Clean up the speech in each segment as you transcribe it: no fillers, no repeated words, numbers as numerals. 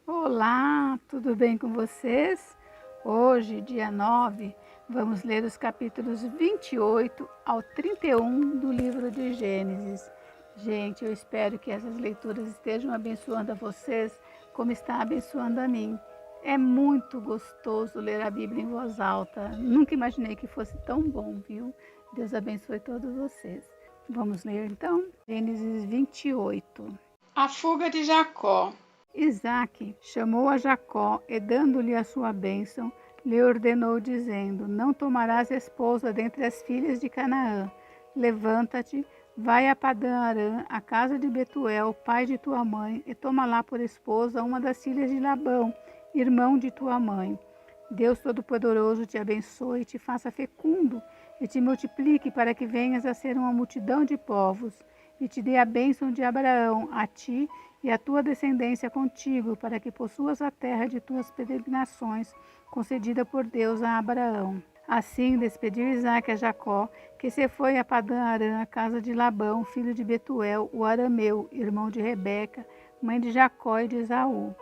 Olá, tudo bem com vocês? Hoje, dia 9, vamos ler os capítulos 28 ao 31 do livro de Gênesis. Gente, eu espero que essas leituras estejam abençoando a vocês como está abençoando a mim. É muito gostoso ler a Bíblia em voz alta. Nunca imaginei que fosse tão bom, viu? Deus abençoe todos vocês. Vamos ler então? Gênesis 28. A fuga de Jacó. Isaque chamou a Jacó e, dando-lhe a sua bênção, lhe ordenou, dizendo: Não tomarás esposa dentre as filhas de Canaã. Levanta-te, vai a Padã-Arã, a casa de Betuel, pai de tua mãe, e toma lá por esposa uma das filhas de Labão, irmão de tua mãe. Deus Todo-Poderoso te abençoe e te faça fecundo, e te multiplique para que venhas a ser uma multidão de povos, e te dê a bênção de Abraão a ti e a tua descendência contigo, para que possuas a terra de tuas peregrinações, concedida por Deus a Abraão. Assim despediu Isaque a Jacó, que se foi a Padã-Arã, a casa de Labão, filho de Betuel, o arameu, irmão de Rebeca, mãe de Jacó e de Esaú.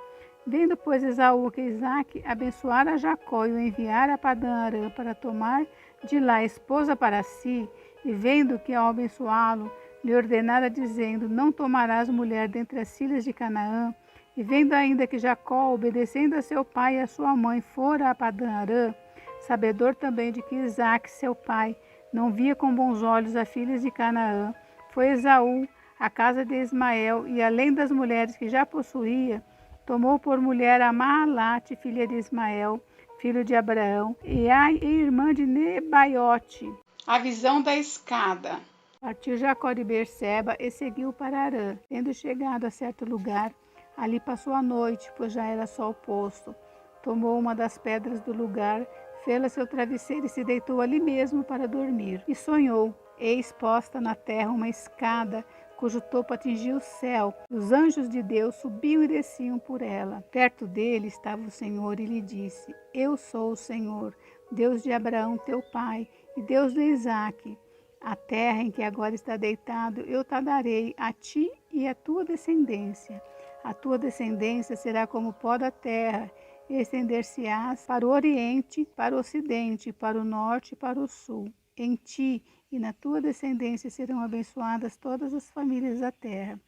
Vendo, pois, Esaú que Isaque abençoara a Jacó e o enviara a Padã-Arã para tomar de lá esposa para si, e vendo que ao abençoá-lo, lhe ordenara dizendo: Não tomarás mulher dentre as filhas de Canaã, e vendo ainda que Jacó, obedecendo a seu pai e a sua mãe, fora a Padã-Arã, sabedor também de que Isaque, seu pai, não via com bons olhos as filhas de Canaã, foi Esaú à casa de Ismael, e além das mulheres que já possuía, tomou por mulher a Mahalate, filha de Ismael, filho de Abraão, e a irmã de Nebaiote. A visão da escada. Partiu Jacó de Berseba e seguiu para Harã. Tendo chegado a certo lugar, ali passou a noite, pois já era sol posto. Tomou uma das pedras do lugar, fê-la seu travesseiro e se deitou ali mesmo para dormir. E sonhou, eis posta na terra uma escada, cujo topo atingia o céu. Os anjos de Deus subiam e desciam por ela. Perto dele estava o Senhor e lhe disse: Eu sou o Senhor, Deus de Abraão teu pai, e Deus de Isaque. A terra em que agora está deitado, eu te darei a ti e à tua descendência. A tua descendência será como o pó da terra, e estender-se-ás para o oriente, para o ocidente, para o norte e para o sul. Em ti e na tua descendência serão abençoadas todas as famílias da terra.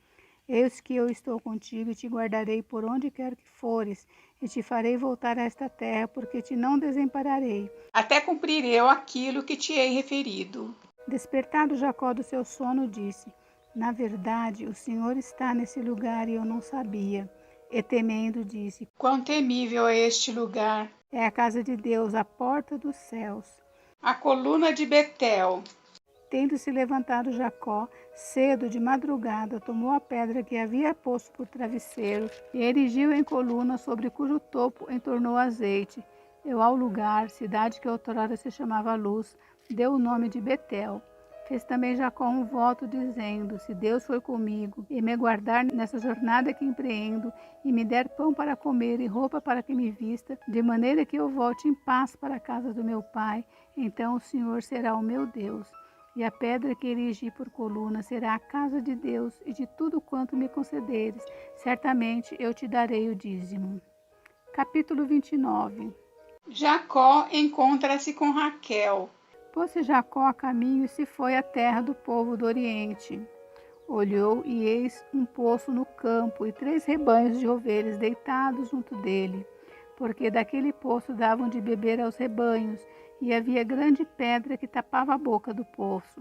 Eis que eu estou contigo e te guardarei por onde quer que fores, e te farei voltar a esta terra, porque te não desampararei, até cumprir eu aquilo que te hei referido. Despertado Jacó do seu sono, disse: Na verdade, o Senhor está nesse lugar e eu não sabia. E temendo, disse: Quão temível é este lugar! É a casa de Deus, a porta dos céus. A coluna de Betel. Tendo-se levantado Jacó, cedo de madrugada, tomou a pedra que havia posto por travesseiro e erigiu em coluna, sobre cujo topo entornou azeite. Deu ao lugar, cidade que outrora se chamava Luz, deu o nome de Betel. Fez também Jacó um voto, dizendo: Se Deus for comigo e me guardar nessa jornada que empreendo, e me der pão para comer e roupa para que me vista, de maneira que eu volte em paz para a casa do meu pai, então o Senhor será o meu Deus. E a pedra que erigi por coluna será a casa de Deus, e de tudo quanto me concederes, certamente eu te darei o dízimo. Capítulo 29. Jacó encontra-se com Raquel. Pôs-se Jacó a caminho e se foi à terra do povo do Oriente. Olhou e eis um poço no campo e 3 rebanhos de ovelhas deitados junto dele, porque daquele poço davam de beber aos rebanhos, e havia grande pedra que tapava a boca do poço.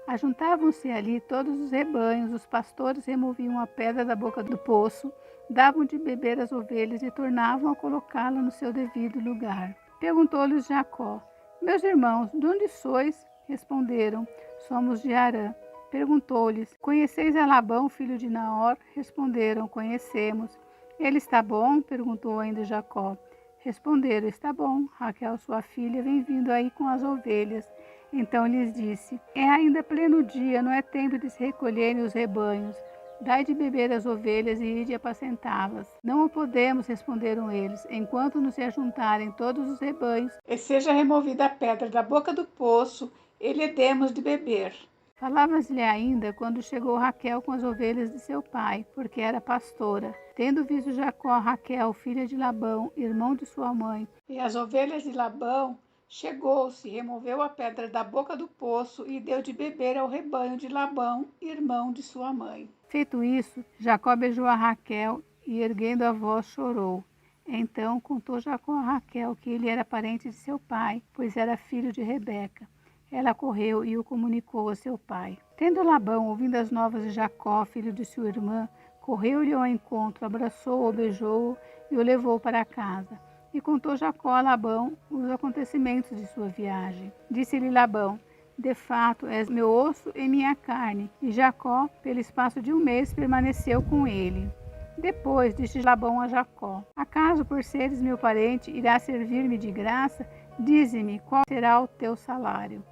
Ajuntavam-se ali todos os rebanhos, os pastores removiam a pedra da boca do poço, davam de beber às ovelhas e tornavam a colocá-la no seu devido lugar. Perguntou-lhes Jacó: Meus irmãos, de onde sois? Responderam: Somos de Harã. Perguntou-lhes: Conheceis a Labão, filho de Naor? Responderam: Conhecemos. Ele está bom? Perguntou ainda Jacó. Responderam: Está bom. Raquel, sua filha, vem vindo aí com as ovelhas. Então lhes disse: É ainda pleno dia, não é tempo de se recolherem os rebanhos. Dai de beber às ovelhas e ide apacentá-las. Não o podemos, responderam eles, enquanto não se ajuntarem todos os rebanhos, E seja removida a pedra da boca do poço, e lhe demos de beber. Falavas-lhe ainda quando chegou Raquel com as ovelhas de seu pai, porque era pastora. Tendo visto Jacó Raquel, filha de Labão, irmão de sua mãe, E as ovelhas de Labão, chegou-se, removeu a pedra da boca do poço e deu de beber ao rebanho de Labão, irmão de sua mãe. feito isso, Jacó beijou a Raquel e, erguendo a voz, chorou. Então contou Jacó a Raquel que ele era parente de seu pai, pois era filho de Rebeca. Ela correu e o comunicou a seu pai. Tendo Labão ouvido as novas de Jacó, filho de sua irmã, correu-lhe ao encontro, abraçou-o, beijou-o e o levou para casa. E contou Jacó a Labão os acontecimentos de sua viagem. Disse-lhe Labão: de fato, és meu osso e minha carne. E Jacó, pelo espaço de um mês, permaneceu com ele. Depois disse Labão a Jacó: acaso, por seres meu parente, irás servir-me de graça? Dize-me qual será o teu salário.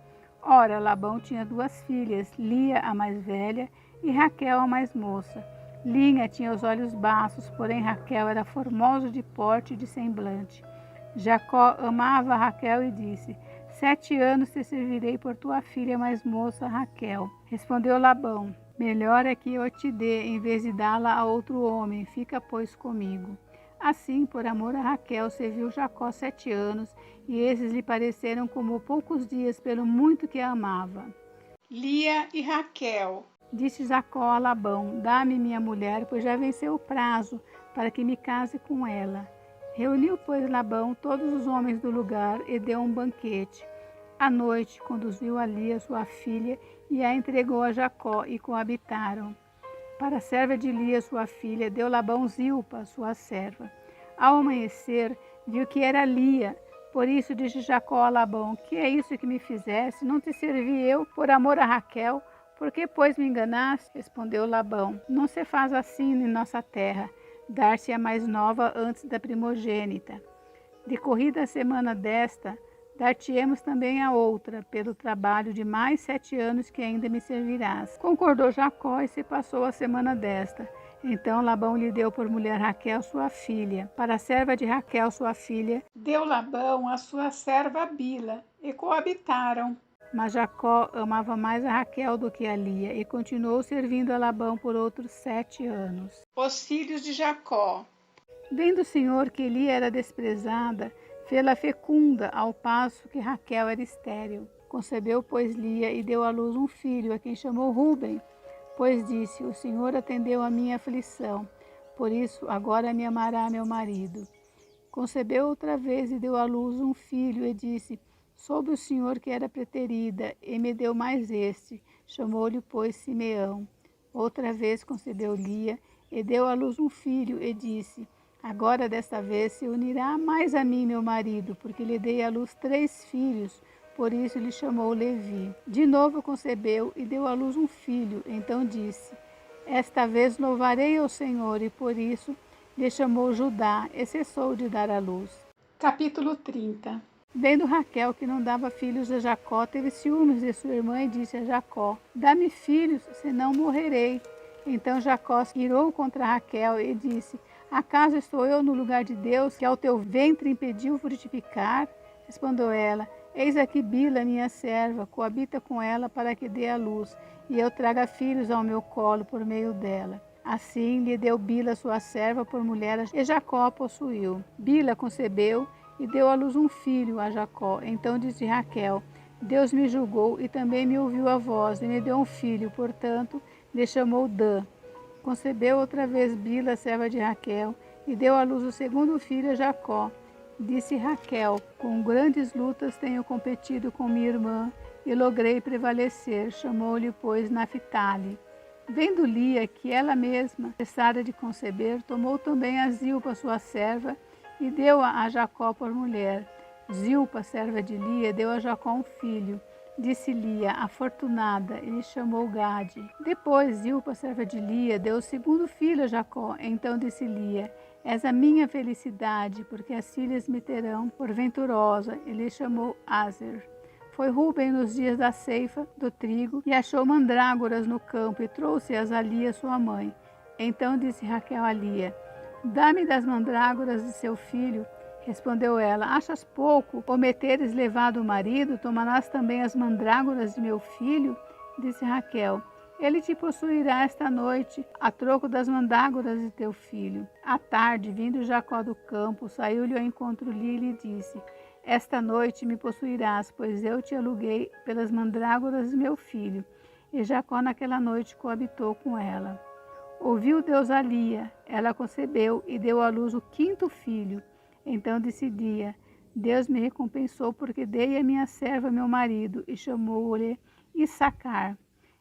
Ora, Labão tinha 2 filhas, Lia, a mais velha, e Raquel, a mais moça. Lia tinha os olhos baços, porém Raquel era formosa de porte e de semblante. Jacó amava Raquel e disse: 7 anos te servirei por tua filha mais moça, Raquel. Respondeu Labão: melhor é que eu te dê, em vez de dá-la a outro homem. Fica, pois, comigo. Assim, por amor a Raquel, serviu Jacó 7 anos, e esses lhe pareceram como poucos dias, pelo muito que a amava. Lia e Raquel. Disse Jacó a Labão: dá-me minha mulher, pois já venceu o prazo, para que me case com ela. Reuniu, pois, Labão todos os homens do lugar e deu um banquete. À noite, conduziu a Lia, sua filha, e a entregou a Jacó, e coabitaram. Para a serva de Lia, sua filha, deu Labão Zilpa, sua serva. Ao amanhecer, viu que era Lia. Por isso disse Jacó a Labão: que é isso que me fizeste? Não te servi eu por amor a Raquel? Por que, pois, me enganaste? Respondeu Labão: não se faz assim em nossa terra, dar-se a mais nova antes da primogênita. Decorrida a semana desta, dar-te-emos também a outra, pelo trabalho de mais 7 anos que ainda me servirás. Concordou Jacó e se passou a semana desta. Então Labão lhe deu por mulher Raquel, sua filha. Para a serva de Raquel, sua filha, deu Labão a sua serva Bila, e coabitaram. Mas Jacó amava mais a Raquel do que a Lia, e continuou servindo a Labão por outros 7 anos. Os filhos de Jacó. Vendo o Senhor que Lia era desprezada, fê-la fecunda, ao passo que Raquel era estéril. Concebeu, pois, Lia e deu à luz um filho, a quem chamou Ruben, pois disse: o Senhor atendeu a minha aflição, por isso agora me amará meu marido. Concebeu outra vez e deu à luz um filho, e disse: soube o Senhor que era preterida, e me deu mais este. Chamou-lhe, pois, Simeão. Outra vez concebeu Lia, e deu à luz um filho, e disse: agora desta vez se unirá mais a mim meu marido, porque lhe dei à luz 3 filhos, por isso lhe chamou Levi. De novo concebeu e deu à luz um filho, então disse: esta vez louvarei ao Senhor, e por isso lhe chamou Judá, e cessou de dar à luz. Capítulo 30. Vendo Raquel que não dava filhos a Jacó, teve ciúmes de sua irmã e disse a Jacó: dá-me filhos, senão morrerei. Então Jacó se irou contra Raquel e disse: acaso estou eu no lugar de Deus, que ao teu ventre impediu frutificar? Respondeu ela: eis aqui Bila, minha serva, coabita com ela para que dê à luz, e eu traga filhos ao meu colo por meio dela. Assim lhe deu Bila, sua serva, por mulher, e Jacó a possuiu. Bila concebeu e deu à luz um filho a Jacó. Então disse Raquel: Deus me julgou e também me ouviu a voz, e me deu um filho, portanto lhe chamou Dan. Concebeu outra vez Bila, serva de Raquel, e deu à luz o segundo filho a Jacó. Disse Raquel: com grandes lutas tenho competido com minha irmã, e logrei prevalecer. Chamou-lhe, pois, Naphtali. Vendo Lia que ela mesma cessara de conceber, tomou também a Zilpa, sua serva, e deu-a a Jacó por mulher. Zilpa, serva de Lia, deu a Jacó um filho. Disse Lia: afortunada, e lhe chamou Gade. Depois Zilpa, serva de Lia, deu o segundo filho a Jacó. Então disse Lia: és a minha felicidade, porque as filhas me terão por venturosa, e lhe chamou Aser. Foi Ruben nos dias da ceifa do trigo, e achou mandrágoras no campo, e trouxe-as a Lia, sua mãe. Então disse Raquel a Lia: dá-me das mandrágoras de seu filho. Respondeu ela: achas pouco, ou me teres levado o marido, tomarás também as mandrágoras de meu filho? Disse Raquel: ele te possuirá esta noite, a troco das mandrágoras de teu filho. À tarde, vindo Jacó do campo, saiu-lhe ao encontro Lia e lhe disse: esta noite me possuirás, pois eu te aluguei pelas mandrágoras de meu filho. E Jacó naquela noite coabitou com ela. Ouviu Deus a Lia, ela concebeu e deu à luz o 5º filho. Então disse Lia: Deus me recompensou porque dei a minha serva meu marido, e chamou-lhe Issacar.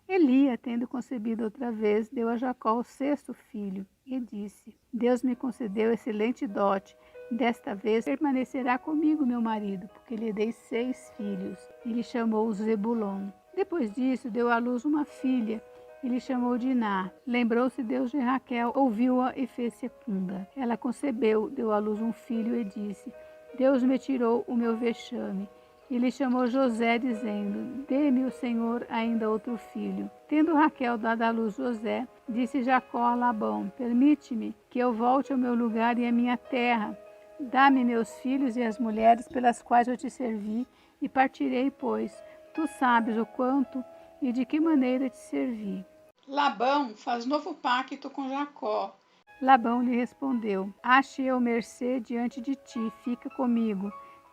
Lia, tendo concebido outra vez, deu a Jacó o 6º filho, e disse: Deus me concedeu excelente dote. Desta vez permanecerá comigo meu marido, porque lhe dei 6 filhos. E lhe chamou Zebulon. Depois disso, deu à luz uma filha, e lhe chamou Diná. Lembrou-se Deus de Raquel, ouviu-a e fez fecunda. Ela concebeu, deu à luz um filho e disse: Deus me tirou o meu vexame. E lhe chamou José, dizendo: dê-me o Senhor ainda outro filho. Tendo Raquel dado à luz José, disse Jacó a Labão: permite-me que eu volte ao meu lugar e à minha terra. Dá-me meus filhos e as mulheres pelas quais eu te servi, e partirei, pois tu sabes o quanto e de que maneira te servi. Labão faz novo pacto com Jacó. Labão lhe respondeu: ache eu mercê diante de ti, fica comigo.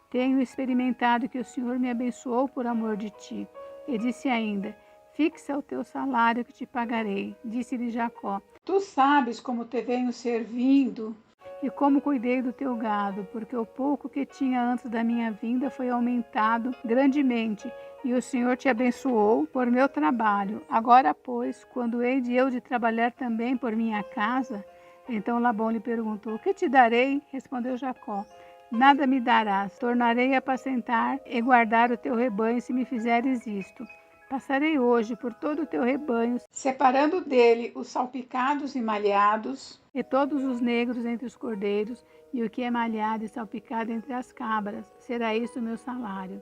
Tenho experimentado que o Senhor me abençoou por amor de ti. E disse ainda: fixa o teu salário que te pagarei. Disse-lhe Jacó: tu sabes como te venho servindo e como cuidei do teu gado, porque o pouco que tinha antes da minha vinda foi aumentado grandemente, e o Senhor te abençoou por meu trabalho. Agora, pois, quando hei de eu de trabalhar também por minha casa? Então Labão lhe perguntou: que te darei? Respondeu Jacó: nada me darás. Tornarei a apacentar e guardar o teu rebanho se me fizeres isto. Passarei hoje por todo o teu rebanho, separando dele os salpicados e malhados, e todos os negros entre os cordeiros, e o que é malhado e salpicado entre as cabras. Será isso o meu salário.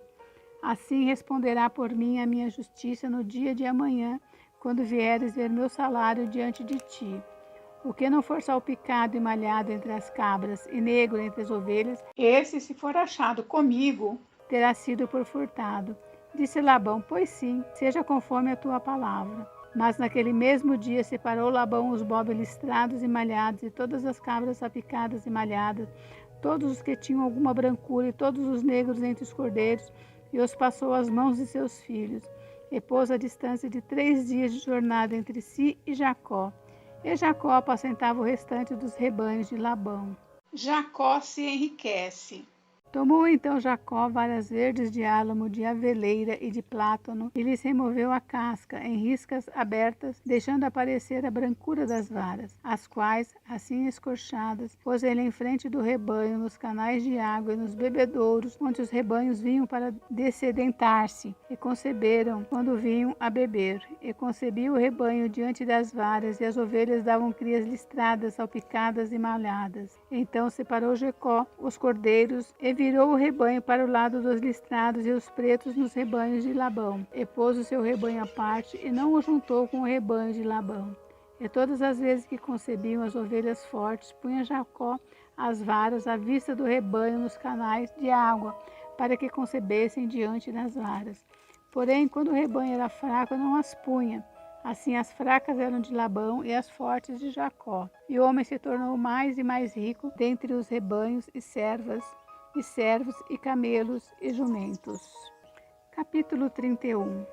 Assim responderá por mim a minha justiça no dia de amanhã, quando vieres ver meu salário diante de ti. O que não for salpicado e malhado entre as cabras, e negro entre as ovelhas, esse, se for achado comigo, terá sido por furtado. Disse Labão: pois sim, seja conforme a tua palavra. Mas naquele mesmo dia separou Labão os bodes listrados e malhados, e todas as cabras salpicadas e malhadas, todos os que tinham alguma brancura, e todos os negros entre os cordeiros, e os passou às mãos de seus filhos, e pôs a distância de 3 dias de jornada entre si e Jacó. E Jacó apacentava o restante dos rebanhos de Labão. Jacó se enriquece. Tomou então Jacó varas verdes de álamo, de aveleira e de plátano, e lhes removeu a casca em riscas abertas, deixando aparecer a brancura das varas, as quais, assim escorchadas, pôs ele em frente do rebanho, nos canais de água e nos bebedouros, onde os rebanhos vinham para dessedentar-se, e conceberam quando vinham a beber. E concebia o rebanho diante das varas, e as ovelhas davam crias listradas, salpicadas e malhadas. Então separou Jacó os cordeiros, e virou o rebanho para o lado dos listrados e os pretos nos rebanhos de Labão, e pôs o seu rebanho à parte, e não o juntou com o rebanho de Labão. E todas as vezes que concebiam as ovelhas fortes, punha Jacó as varas à vista do rebanho nos canais de água, para que concebessem diante das varas. Porém, quando o rebanho era fraco, não as punha. Assim as fracas eram de Labão e as fortes de Jacó. E o homem se tornou mais e mais rico dentre os rebanhos e servos e camelos e jumentos. Capítulo 31.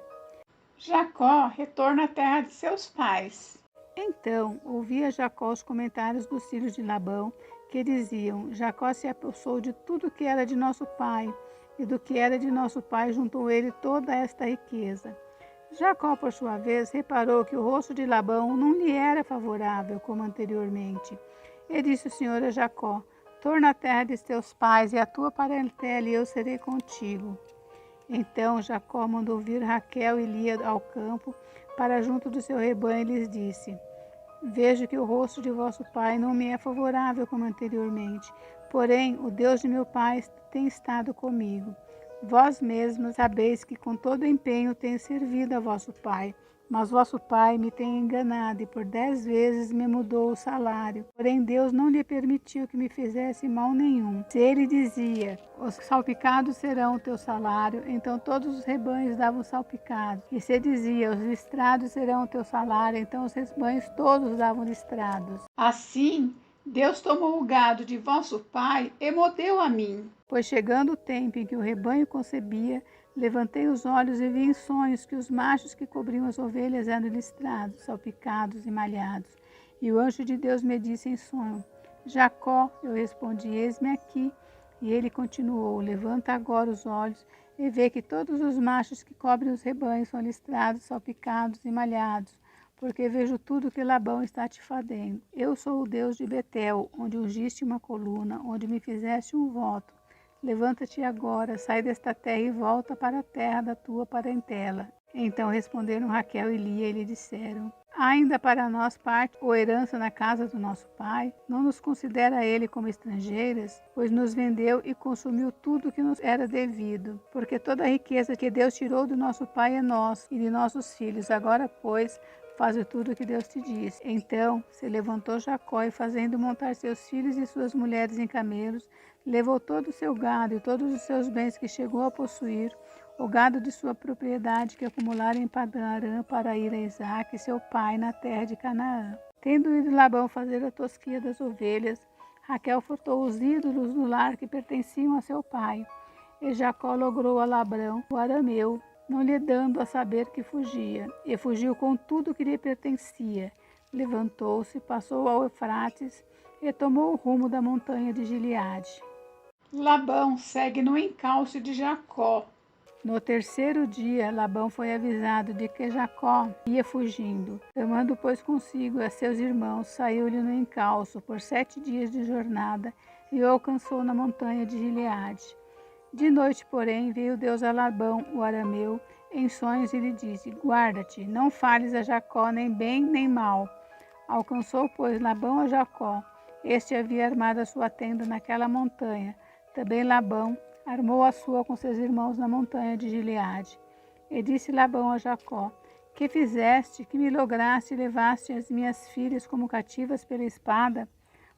Jacó retorna à terra de seus pais. Então ouvia Jacó os comentários dos filhos de Labão, que diziam: Jacó se apossou de tudo que era de nosso pai, e do que era de nosso pai juntou ele toda esta riqueza. Jacó, por sua vez, reparou que o rosto de Labão não lhe era favorável como anteriormente. E disse o Senhor a Jacó: torna à terra de teus pais e a tua parentela, e eu serei contigo. Então Jacó mandou vir Raquel e Lia ao campo, para junto do seu rebanho, e lhes disse: vejo que o rosto de vosso pai não me é favorável como anteriormente, porém o Deus de meu pai tem estado comigo. Vós mesmos sabeis que com todo empenho tenho servido a vosso pai, Mas vosso pai me tem enganado e por 10 vezes me mudou o salário. Porém Deus não lhe permitiu que me fizesse mal nenhum. Se ele dizia, os salpicados serão o teu salário, então todos os rebanhos davam salpicados. E se dizia, os listrados serão o teu salário, então os rebanhos todos davam listrados. Assim, Deus tomou o gado de vosso pai e mo deu a mim. Pois chegando o tempo em que o rebanho concebia, levantei os olhos e vi em sonhos que os machos que cobriam as ovelhas eram listrados, salpicados e malhados. E o anjo de Deus me disse em sonho, Jacó. Eu respondi, eis-me aqui. E ele continuou, levanta agora os olhos e vê que todos os machos que cobrem os rebanhos são listrados, salpicados e malhados, porque vejo tudo que Labão está te fazendo. Eu sou o Deus de Betel, onde ungiste uma coluna, onde me fizeste um voto. Levanta-te agora, sai desta terra e volta para a terra da tua parentela. Então responderam Raquel e Lia e lhe disseram, ainda para nós parte ou herança na casa do nosso pai? Não nos considera ele como estrangeiras? Pois nos vendeu e consumiu tudo que nos era devido. Porque toda a riqueza que Deus tirou do nosso pai é nossa e de nossos filhos. Agora, pois, faze tudo o que Deus te disse. Então se levantou Jacó e, fazendo montar seus filhos e suas mulheres em camelos, levou todo o seu gado e todos os seus bens que chegou a possuir, o gado de sua propriedade que acumulara em Padã-Arã, para ir a Isaque, seu pai, na terra de Canaã. Tendo ido Labão fazer a tosquia das ovelhas, Raquel furtou os ídolos do lar que pertenciam a seu pai. E Jacó logrou a Labão, o arameu, não lhe dando a saber que fugia, e fugiu com tudo que lhe pertencia. Levantou-se, passou ao Eufrates e tomou o rumo da montanha de Gileade. Labão segue no encalço de Jacó. No terceiro dia, Labão foi avisado de que Jacó ia fugindo. Tomando, pois, consigo a seus irmãos, saiu-lhe no encalço por 7 dias de jornada e o alcançou na montanha de Gileade. De noite, porém, veio Deus a Labão, o arameu, em sonhos e lhe disse, guarda-te, não fales a Jacó nem bem nem mal. Alcançou, pois, Labão a Jacó. Este havia armado a sua tenda naquela montanha. Também Labão armou a sua com seus irmãos na montanha de Gileade. E disse Labão a Jacó, que fizeste, que me lograste e levaste as minhas filhas como cativas pela espada?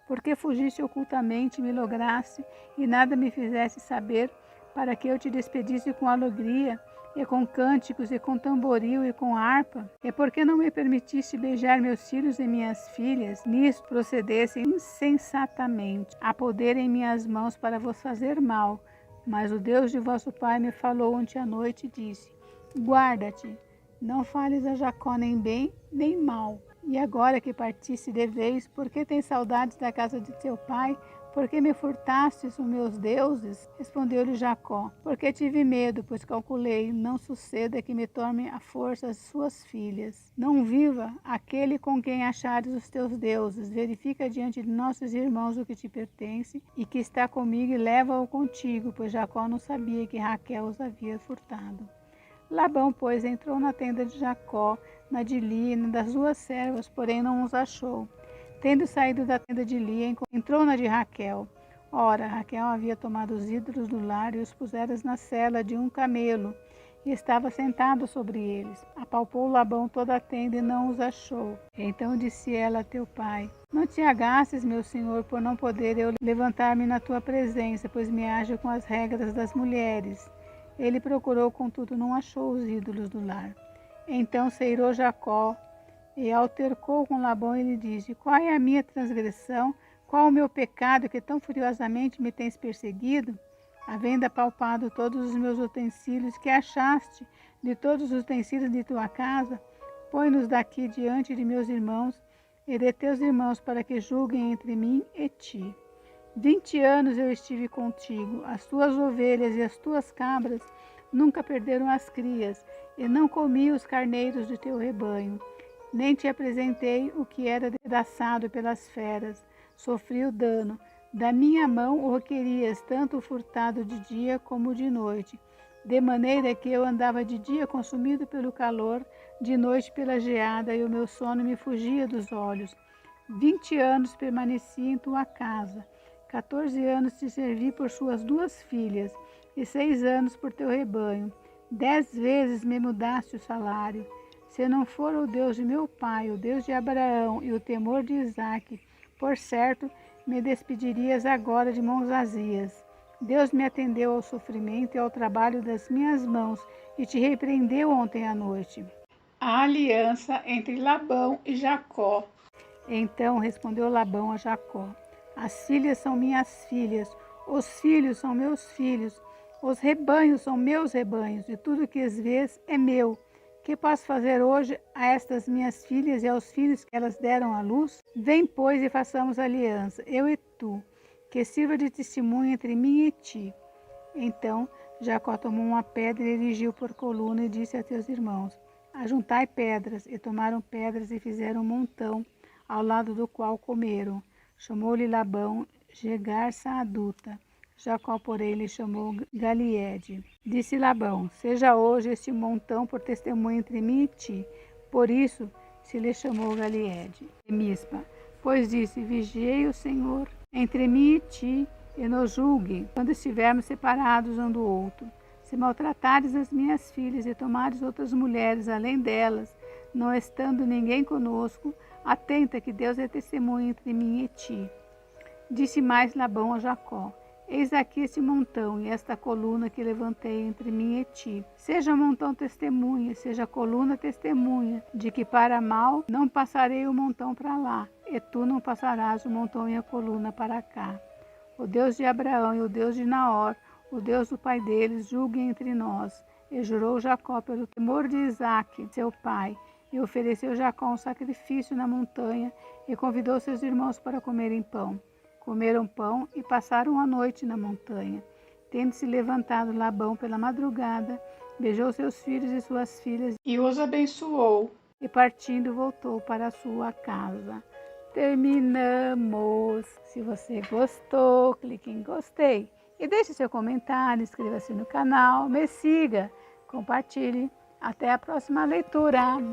Porque fugiste ocultamente e me lograste, e nada me fizeste saber, para que eu te despedisse com alegria, e com cânticos, e com tamboril, e com harpa? E porque não me permitiste beijar meus filhos e minhas filhas? Nisto procedesse insensatamente, a poder em minhas mãos para vos fazer mal. Mas o Deus de vosso pai me falou ontem à noite e disse, guarda-te, não fales a Jacó nem bem, nem mal. E agora que partiste de vez, por que tens saudades da casa de teu pai? Por que me furtastes os meus deuses? Respondeu-lhe Jacó, porque tive medo, pois calculei, não suceda que me tome à força as suas filhas. Não viva aquele com quem achares os teus deuses. Verifica diante de nossos irmãos o que te pertence, e que está comigo, e leva-o contigo, pois Jacó não sabia que Raquel os havia furtado. Labão, pois, entrou na tenda de Jacó, na de Lia e na das 2 servas, porém não os achou. Tendo saído da tenda de Lia, entrou na de Raquel. Ora, Raquel havia tomado os ídolos do lar e os pusera na sela de um camelo, e estava sentado sobre eles. Apalpou Labão toda a tenda e não os achou. Então disse ela a teu pai, não te agastes, meu senhor, por não poder eu levantar-me na tua presença, pois me ajo com as regras das mulheres. Ele procurou, contudo, não achou os ídolos do lar. Então se irou Jacó, e altercou com Labão e lhe disse, qual é a minha transgressão? Qual o meu pecado que tão furiosamente me tens perseguido? Havendo apalpado todos os meus utensílios que achaste, de todos os utensílios de tua casa, põe-nos daqui diante de meus irmãos e de teus irmãos, para que julguem entre mim e ti. 20 anos eu estive contigo, as tuas ovelhas e as tuas cabras nunca perderam as crias, e não comi os carneiros de teu rebanho. Nem te apresentei o que era despedaçado pelas feras. Sofri o dano. Da minha mão o requerias, tanto o furtado de dia como de noite. De maneira que eu andava de dia consumido pelo calor, de noite pela geada, e o meu sono me fugia dos olhos. 20 anos permaneci em tua casa. 14 anos te servi por suas 2 filhas, e 6 anos por teu rebanho. 10 vezes me mudaste o salário. Se não for o Deus de meu pai, o Deus de Abraão e o temor de Isaque, por certo, me despedirias agora de mãos vazias. Deus me atendeu ao sofrimento e ao trabalho das minhas mãos e te repreendeu ontem à noite. A aliança entre Labão e Jacó. Então respondeu Labão a Jacó: As filhas são minhas filhas, os filhos são meus filhos, os rebanhos são meus rebanhos, e tudo que vês é meu. Que posso fazer hoje a estas minhas filhas e aos filhos que elas deram à luz? Vem, pois, e façamos aliança, eu e tu, que sirva de testemunho entre mim e ti. Então Jacó tomou uma pedra e erigiu por coluna e disse a teus irmãos: Ajuntai pedras. E tomaram pedras e fizeram um montão, ao lado do qual comeram. Chamou-lhe Labão Jegar Saaduta. Jacó, porém, lhe chamou Galiede. Disse Labão: Seja hoje este montão por testemunho entre mim e ti. Por isso se lhe chamou Galiede. E Mispa, pois disse: Vigiei o Senhor entre mim e ti, e nos julgue, quando estivermos separados um do outro. Se maltratares as minhas filhas e tomares outras mulheres além delas, não estando ninguém conosco, atenta que Deus é testemunha entre mim e ti. Disse mais Labão a Jacó: Eis aqui este montão e esta coluna que levantei entre mim e ti. Seja montão testemunha, seja coluna testemunha, de que para mal não passarei o montão para lá, e tu não passarás o montão e a coluna para cá. O Deus de Abraão e o Deus de Naor, o Deus do pai deles, julguem entre nós. E jurou Jacó pelo temor de Isaque, seu pai, e ofereceu Jacó um sacrifício na montanha, e convidou seus irmãos para comerem pão. Comeram pão e passaram a noite na montanha. Tendo-se levantado Labão pela madrugada, beijou seus filhos e suas filhas E os abençoou. e partindo voltou para a sua casa. Terminamos. Se você gostou, clique em gostei e deixe seu comentário, inscreva-se no canal, me siga, compartilhe. Até a próxima leitura.